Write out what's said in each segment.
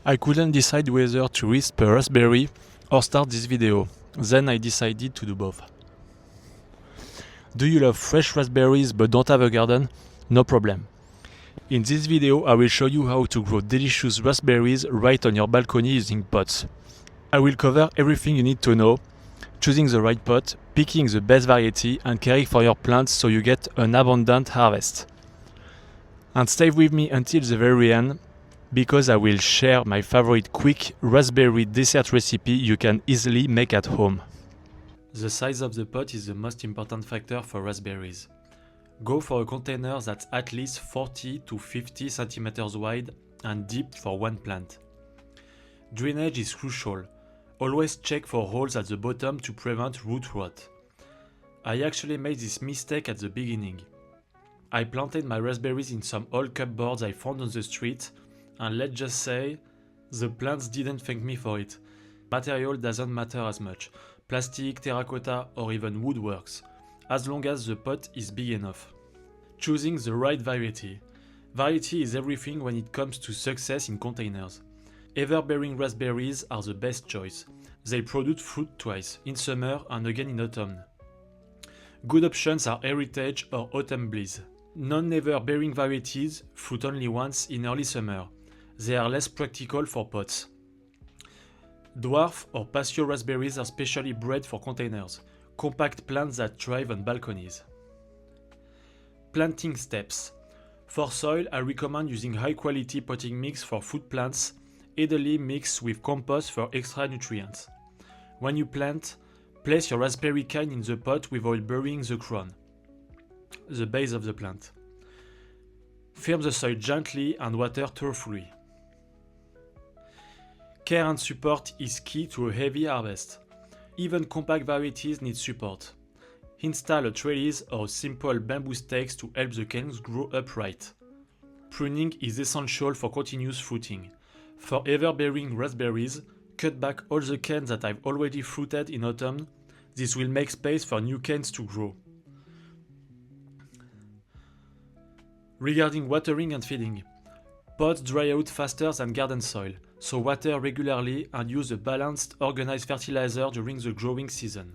I couldn't decide whether to risk a raspberry or start this video, then I decided to do both. Do you love fresh raspberries but don't have a garden? No problem. In this video I will show you how to grow delicious raspberries right on your balcony using pots. I will cover everything you need to know: choosing the right pot, picking the best variety and caring for your plants so you get an abundant harvest. And stay with me until the very end, because I will share my favorite quick raspberry dessert recipe you can easily make at home. The size of the pot is the most important factor for raspberries. Go for a container that's at least 40 to 50 centimeters wide and deep for one plant. Drainage is crucial. Always check for holes at the bottom to prevent root rot. I actually made this mistake at the beginning. I planted my raspberries in some old cupboards I found on the street, and let's just say, the plants didn't thank me for it. Material doesn't matter as much. Plastic, terracotta or even wood works, as long as the pot is big enough. Choosing the right variety. Variety is everything when it comes to success in containers. Ever-bearing raspberries are the best choice. They produce fruit twice, in summer and again in autumn. Good options are Heritage or Autumn Bliss. Non-ever-bearing varieties fruit only once in early summer. They are less practical for pots. Dwarf or patio raspberries are specially bred for containers, compact plants that thrive on balconies. Planting steps. For soil, I recommend using high-quality potting mix for food plants, ideally mixed with compost for extra nutrients. When you plant, place your raspberry kind in the pot without burying the crown, the base of the plant. Firm the soil gently and water thoroughly. Care and support is key to a heavy harvest. Even compact varieties need support. Install a trellis or simple bamboo stakes to help the canes grow upright. Pruning is essential for continuous fruiting. For ever-bearing raspberries, cut back all the canes that I've already fruited in autumn. This will make space for new canes to grow. Regarding watering and feeding, pots dry out faster than garden soil, so water regularly and use a balanced, organized fertilizer during the growing season.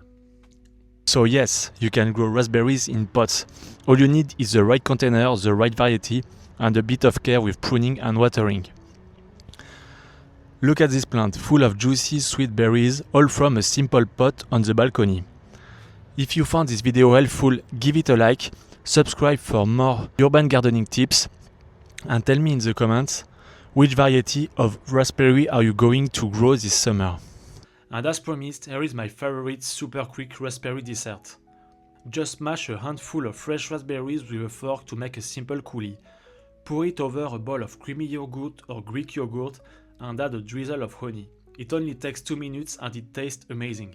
So yes, you can grow raspberries in pots. All you need is the right container, the right variety, and a bit of care with pruning and watering. Look at this plant, full of juicy, sweet berries, all from a simple pot on the balcony. If you found this video helpful, give it a like, subscribe for more urban gardening tips, and tell me in the comments which variety of raspberry are you going to grow this summer. And as promised, here is my favorite super quick raspberry dessert. Just mash a handful of fresh raspberries with a fork to make a simple coulis. Pour it over a bowl of creamy yogurt or Greek yogurt and add a drizzle of honey. It only takes 2 minutes and it tastes amazing.